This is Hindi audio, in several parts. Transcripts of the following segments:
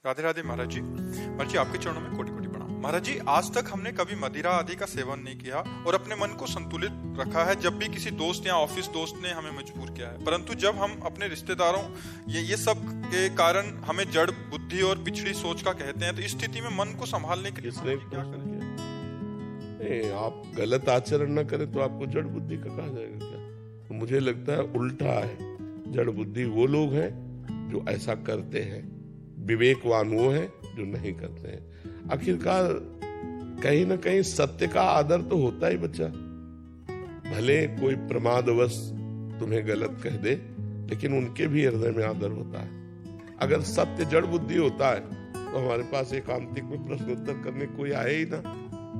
राधे राधे महाराज जी। महाराज जी आपके चरणों में कोटि कोटि प्रणाम। महाराज जी आज तक हमने कभी मदिरा आदि का सेवन नहीं किया और अपने मन को संतुलित रखा है जब भी किसी दोस्त या ऑफिस दोस्त ने हमें मजबूर किया है, परंतु जब हम अपने रिश्तेदारों ये सब के कारण हमें जड़ बुद्धि और पिछड़ी सोच का कहते हैं, तो इस स्थिति में मन को संभालने के लिए क्या करें? नहीं, आप गलत आचरण न करें तो आपको जड़ बुद्धि का कहा जाएगा क्या? तो मुझे लगता है उल्टा है। जड़ बुद्धि वो लोग हैं जो ऐसा करते हैं, विवेकवान वो है जो नहीं करते हैं। आखिरकार कहीं ना कहीं सत्य का आदर तो होता ही बच्चा। भले कोई प्रमादवश तुम्हें गलत कह दे, लेकिन उनके भी हृदय में आदर होता है। अगर सत्य जड़ बुद्धि होता है तो हमारे पास एकांतिक में प्रश्न उत्तर करने कोई आए ही ना,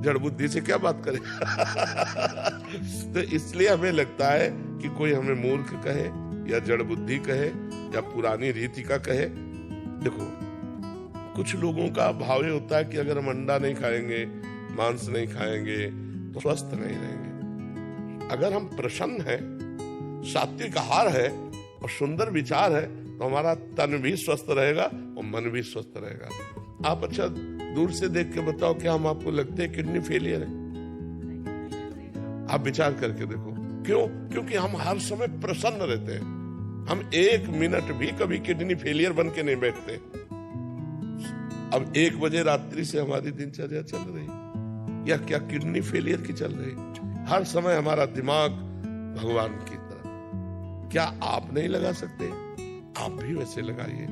जड़ बुद्धि से क्या बात करें। तो इसलिए हमें लगता है कि कोई हमें मूर्ख कहे या जड़ बुद्धि कहे या पुरानी रीति का कहे। देखो, कुछ लोगों का भाव ये होता है कि अगर हम अंडा नहीं खाएंगे, मांस नहीं खाएंगे तो स्वस्थ नहीं रहेंगे। अगर हम प्रसन्न हैं, सात्विक आहार है और सुंदर विचार है तो हमारा तन भी स्वस्थ रहेगा और मन भी स्वस्थ रहेगा। आप अच्छा दूर से देख के बताओ क्या हम आपको लगते हैं किडनी फेलियर है? आप विचार करके देखो। क्यों? क्योंकि हम हर समय प्रसन्न रहते हैं। हम एक मिनट भी कभी किडनी फेलियर बन के नहीं बैठते। अब 1 बजे रात्रि से हमारी दिनचर्या चल रही या क्या किडनी फेलियर की चल रही? हर समय हमारा दिमाग भगवान की तरफ। क्या आप नहीं लगा सकते? आप भी वैसे लगाइए।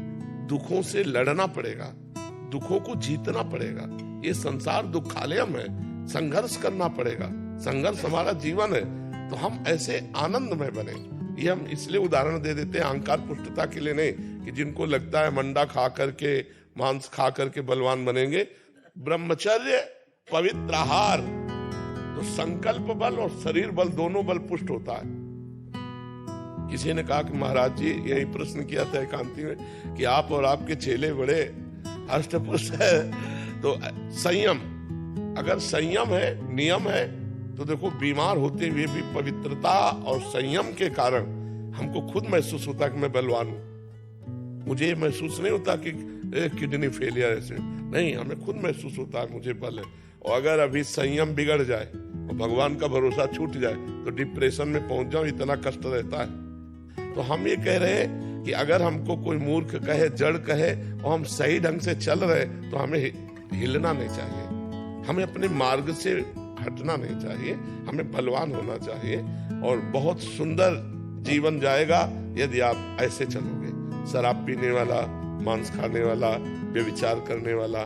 दुखों से लड़ना पड़ेगा, दुखों को जीतना पड़ेगा। ये संसार दुखालयम है, संघर्ष करना पड़ेगा। संघर्ष हमारा जीवन है, तो हम ऐसे आनंद में बने। ये हम इसलिए उदाहरण दे देते हैं अहंकार पुष्टता के लिए नहीं, कि जिनको लगता है मंडा खा करके, मांस खा करके बलवान बनेंगे। ब्रह्मचर्य, पवित्र आहार, तो संकल्प बल और शरीर बल दोनों बल पुष्ट होता है। किसी ने कहा कि महाराज जी, यही प्रश्न किया था एकांती में कि आप और आपके चेले बड़े अष्टपुरुष है, तो संयम, अगर संयम है, नियम है, तो देखो बीमार होते हुए भी पवित्रता और संयम के कारण हमको खुद महसूस होता कि मैं बलवान हूं। मुझे ये महसूस नहीं होता कि किडनी फेलियर ऐसे नहीं, हमें खुद महसूस होता है मुझे बल है। और अगर अभी संयम बिगड़ जाए और भगवान का भरोसा छूट जाए तो डिप्रेशन में पहुंच जाओ, इतना कष्ट रहता है। तो हम ये कह रहे हैं कि अगर हमको कोई मूर्ख कहे, जड़ कहे और हम सही ढंग से चल रहे तो हमें हिलना नहीं चाहिए, हमें अपने मार्ग से हटना नहीं चाहिए, हमें बलवान होना चाहिए। और बहुत सुंदर जीवन जाएगा यदि आप ऐसे चलोगे। शराब पीने वाला, मांस खाने वाला, व्यभिचार करने वाला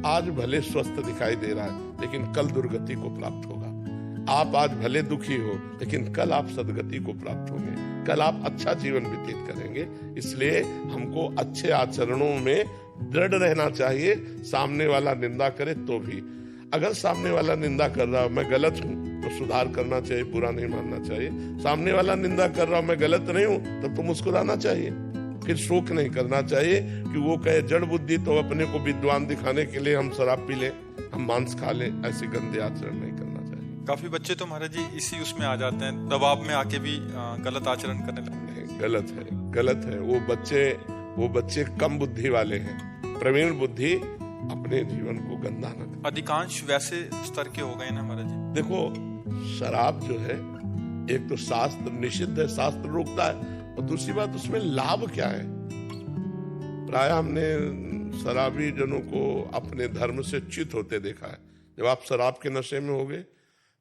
आज भले स्वस्थ दिखाई दे रहा है, लेकिन कल दुर्गति को प्राप्त होगा। आप आज भले दुखी हो, लेकिन कल आप सदगति को प्राप्त होंगे, कल आप अच्छा जीवन व्यतीत करेंगे। इसलिए हमको अच्छे आचरणों में दृढ़ रहना चाहिए। सामने वाला निंदा करे तो भी, अगर सामने वाला निंदा कर रहा मैं गलत हूं तो सुधार करना चाहिए, बुरा नहीं मानना चाहिए। सामने वाला निंदा कर रहा मैं गलत नहीं हूं तब तो मुस्कुराना चाहिए, फिर शोक नहीं करना चाहिए कि वो कहे जड़ बुद्धि तो अपने को विद्वान दिखाने के लिए हम शराब पी लें, हम मांस खा लें। ऐसे गंदे आचरण नहीं करना चाहिए। काफी बच्चे तो महाराज जी इसी उसमें आ जाते हैं, दबाव में आके भी गलत आचरण करने लगते हैं। गलत है, गलत है। वो बच्चे कम बुद्धि वाले हैं। प्रवीण बुद्धि अपने जीवन को गंदा न करे। अधिकांश वैसे स्तर के हो गए ना महाराज जी। देखो, शराब जो है, एक तो शास्त्र निषिद्ध है, शास्त्र रोकता है, और दूसरी बात उसमें लाभ क्या है? प्राय हमने शराबी जनों को अपने धर्म से च्युत होते देखा है। जब आप शराब के नशे में होगे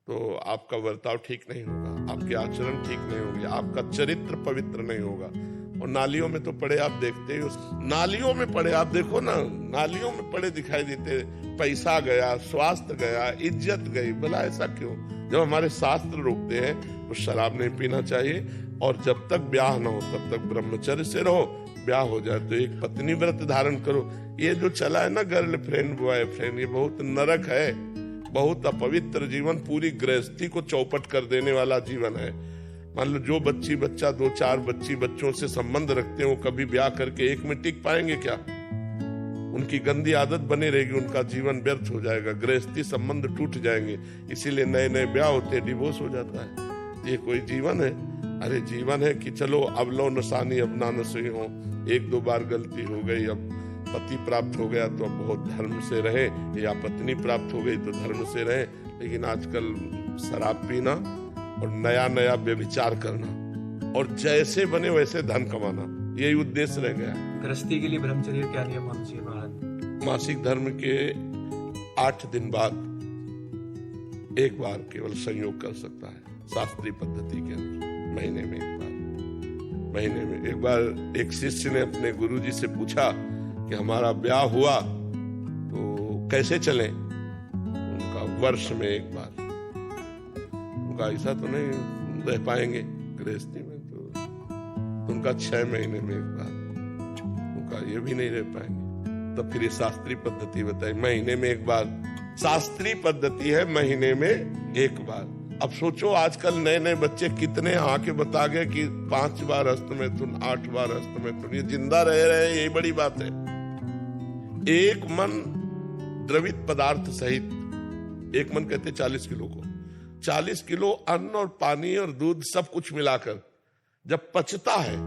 तो आपका बर्ताव ठीक नहीं होगा, आपके आचरण ठीक नहीं होंगे, आपका चरित्र पवित्र नहीं होगा। और नालियों में तो पड़े आप देखते ही, नालियों में पड़े आप देखो ना, नालियों में पड़े दिखाई देते। पैसा गया, स्वास्थ्य गया, इज्जत गई। भला ऐसा क्यों? जब हमारे शास्त्र रोकते हैं तो शराब नहीं पीना चाहिए, और जब तक ब्याह ना हो तब तक ब्रह्मचर्य से रहो। ब्याह हो जाए तो एक पत्नी व्रत धारण करो। ये जो चला है ना गर्लफ्रेंड बॉयफ्रेंड, ये बहुत नरक है, बहुत अपवित्र जीवन, पूरी गृहस्थी को चौपट कर देने वाला जीवन है। मान लो जो बच्चा 2-4 बच्चों से संबंध रखते हैं, वो कभी ब्याह करके एक में टिक पाएंगे क्या? उनकी गंदी आदत बनी रहेगी, उनका जीवन व्यर्थ हो जाएगा, गृहस्थी संबंध टूट जाएंगे। इसीलिए नए नए ब्याह होते हैं, डिवोर्स हो जाता है। ये कोई जीवन है? अरे जीवन है कि चलो अब लो नसानी अब ना नसी हो, 1-2 बार गलती हो गई, अब पति प्राप्त हो गया तो अब बहुत धर्म से रहे, या पत्नी प्राप्त हो गई तो धर्म से रहे। लेकिन आजकल शराब पीना और नया नया व्यभिचार करना और जैसे बने वैसे धन कमाना, यही उद्देश्य रह गया। गृहस्थी के लिए ब्रह्मचर्य क्या नियम होना चाहिए महाराज? मासिक धर्म के 8 दिन बाद एक बार केवल संयोग कर सकता है, शास्त्रीय पद्धति के अनुसार। महीने में एक बार, महीने में एक बार। एक शिष्य ने अपने गुरुजी से पूछा कि हमारा ब्याह हुआ तो कैसे चलें? उनका वर्ष में एक बार। उनका ऐसा तो नहीं रह पाएंगे गृहस्थी में, तो उनका 6 महीने में एक बार। उनका ये भी नहीं रह पाएंगे। तो फिर ये शास्त्रीय पद्धति बताई, महीने में एक बार। शास्त्रीय पद्धति है महीने में एक बार। अब सोचो आजकल नए नए बच्चे कितने आके बता गए कि 5 बार हस्तमैथुन, 8 बार हस्तमैथुन, ये जिंदा रह रहे हैं, यही बड़ी बात है। एक मन द्रवित पदार्थ सहित, एक मन कहते 40 किलो को, 40 किलो अन्न और पानी और दूध सब कुछ मिलाकर जब पचता है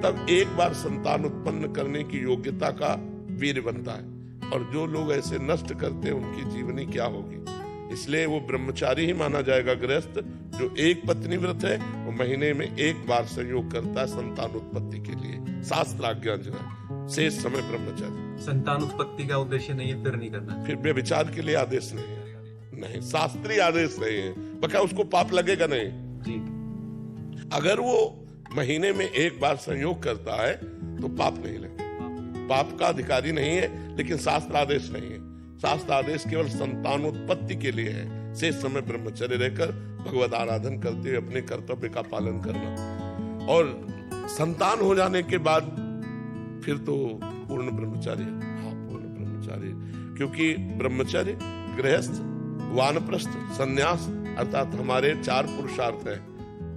तब एक बार संतान उत्पन्न करने की योग्यता का वीर बनता है। और जो लोग ऐसे नष्ट करते हैं उनकी जीवनी क्या होगी? इसलिए वो ब्रह्मचारी ही माना जाएगा गृहस्थ जो एक पत्नी व्रत है, वो महीने में एक बार संयोग करता है संतान उत्पत्ति के लिए, शास्त्राज्ञा जो है। शेष समय ब्रह्मचारी। संतान उत्पत्ति का उद्देश्य नहीं है, फिर नहीं करना। फिर व्यभिचार के लिए आदेश नहीं है, नहीं शास्त्रीय आदेश नहीं है, बका उसको पाप लगेगा नहीं जी। अगर वो महीने में एक बार संयोग करता है तो पाप नहीं लगेगा, पाप का अधिकारी नहीं है। लेकिन शास्त्र आदेश नहीं है, शास्त्र आदेश केवल संतानोत्पत्ति के लिए है। शेष समय ब्रह्मचर्य रहकर भगवत आराधन करते हुए अपने कर्तव्य का पालन करना, और संतान हो जाने के बाद फिर तो पूर्ण ब्रह्मचारी। हाँ, पूर्ण ब्रह्मचारी, क्योंकि ब्रह्मचर्य, गृहस्थ, वानप्रस्थ, संन्यास अर्थात हमारे 4 पुरुषार्थ हैं,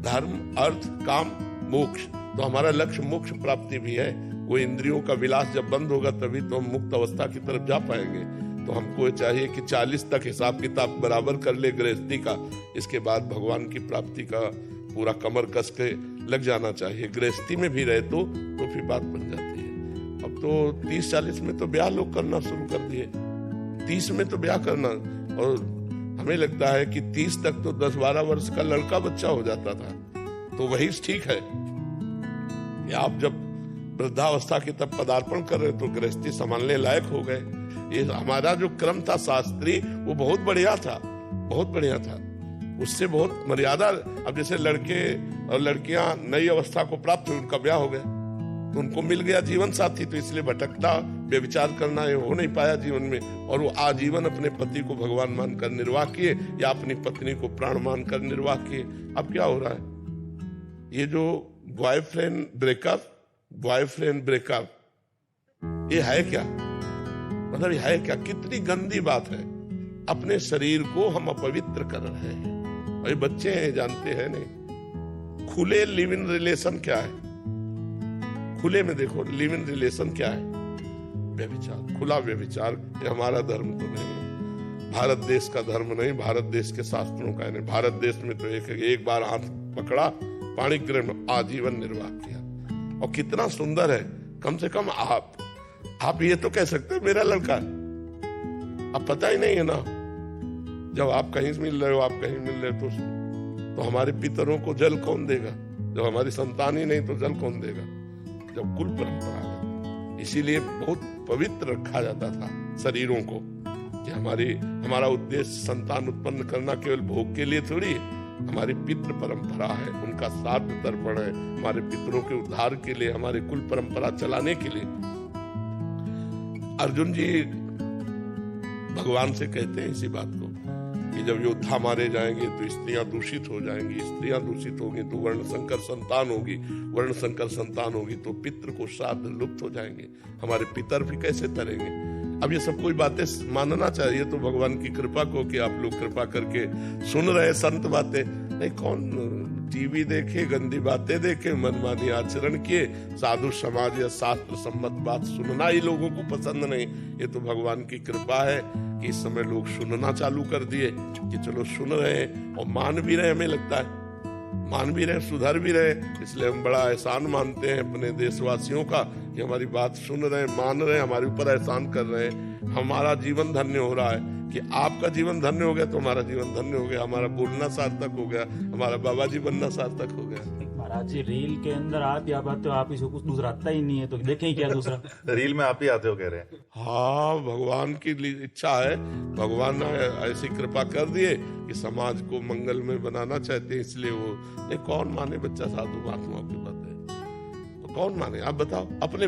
धर्म, अर्थ, काम, मोक्ष। तो हमारा लक्ष्य मोक्ष प्राप्ति भी है। वो इंद्रियों का विलास जब बंद होगा तभी तो हम मुक्त अवस्था की तरफ जा पाएंगे। तो हमको चाहिए कि 40 तक हिसाब किताब बराबर कर ले गृहस्थी का, इसके बाद भगवान की प्राप्ति का पूरा कमर कस के लग जाना चाहिए। गृहस्थी में भी रहे तो फिर बात बन जाती है। अब तो 30-40 में तो ब्याह लोग करना शुरू कर दिए, 30 में तो ब्याह करना। और हमें लगता है कि 30 तक तो 10-12 वर्ष का लड़का बच्चा हो जाता था, तो वही ठीक है। या आप जब वृद्धावस्था की तब पदार्पण कर रहे तो गृहस्थी संभालने लायक हो गए। ये हमारा जो क्रम था शास्त्रीय, वो बहुत बढ़िया था, बहुत बढ़िया था। उससे बहुत मर्यादा। अब जैसे लड़के और लड़कियां नई अवस्था को प्राप्त हुई, उनका ब्याह हो गया तो उनको मिल गया जीवन साथी, तो इसलिए भटकना, व्यभिचार करना ये हो नहीं पाया जीवन में। और वो आजीवन अपने पति को भगवान मानकर निर्वाह किए या अपनी पत्नी को प्राण मानकर निर्वाह किए। अब क्या हो रहा है? ये जो बॉयफ्रेंड ब्रेकअप, ये है क्या? मतलब ये है क्या? कितनी गंदी बात है। अपने शरीर को हम अपवित्र कर रहे हैं। और ये बच्चे हैं, जानते हैं नहीं। खुले लिव इन रिलेशन क्या है? खुले में देखो लिव इन रिलेशन क्या है? व्यभिचार, खुला व्यभिचार। ये हमारा धर्म तो नहीं है, भारत देश का धर्म नहीं, भारत देश के शास्त्रों का नहीं। भारत देश में तो एक बार हाथ पकड़ा, पाणी ग्रहण, आजीवन निर्वाह किया। और कितना सुंदर है। कम से कम आप ये तो कह सकते हो मेरा लड़का। अब पता ही नहीं है ना, जब आप कहीं मिल रहे हो, आप कहीं मिल रहे हो तो हमारे पितरों को जल कौन देगा? जब हमारी संतान ही नहीं तो जल कौन देगा? जब कुल परंपरा। इसीलिए बहुत पवित्र रखा जाता था शरीरों को कि हमारा उद्देश्य संतान उत्पन्न करना केवल भोग के लिए थोड़ी है। हमारी पितृ परंपरा है, उनका श्राद्ध तर्पण है, हमारे पितरों के उद्धार के लिए, हमारे कुल परंपरा चलाने के लिए। अर्जुन जी भगवान से कहते हैं इसी बात को कि जब योद्धा मारे जाएंगे तो स्त्रियां दूषित हो जाएंगी, स्त्रियां दूषित होंगी तो वर्ण संकर संतान होगी, वर्ण संकर संतान होगी तो पितृ को श्राद्ध लुप्त हो जाएंगे, हमारे पितर भी कैसे तरेंगे। अब ये सब कोई बातें मानना चाहिए तो भगवान की कृपा को कि आप लोग कृपा करके सुन रहे संत बातें। नहीं, कौन टीवी देखे, गंदी बातें देखे, मनमानी आचरण किए, साधु समाज या शास्त्र सम्मत बात सुनना ही लोगों को पसंद नहीं। ये तो भगवान की कृपा है कि इस समय लोग सुनना चालू कर दिए कि चलो सुन रहे हैं और मान भी रहे। हमें लगता है मान भी रहे, सुधर भी रहे, इसलिए हम बड़ा एहसान मानते हैं अपने देशवासियों का कि हमारी बात सुन रहे हैं, मान रहे हैं, हमारे ऊपर एहसान कर रहे हैं। हमारा जीवन धन्य हो रहा है कि आपका जीवन धन्य हो गया तो हमारा जीवन धन्य हो गया, हमारा बोलना सार्थक हो गया, हमारा बाबा जी बनना सार्थक हो गया। महाराज जी रील के अंदर आप ही आते हो, आप ही से कुछ दूसरा आता ही नहीं है, तो देखें ही क्या दूसरा। रील में आप ही आते हो कह रहे हैं। हाँ, भगवान की इच्छा है, भगवान ने ऐसी कृपा कर दिए कि समाज को मंगल में बनाना चाहते हैं, इसलिए वो कौन माने बच्चा साधु महात्माओं की बात है, तो कौन माने आप बताओ। अपने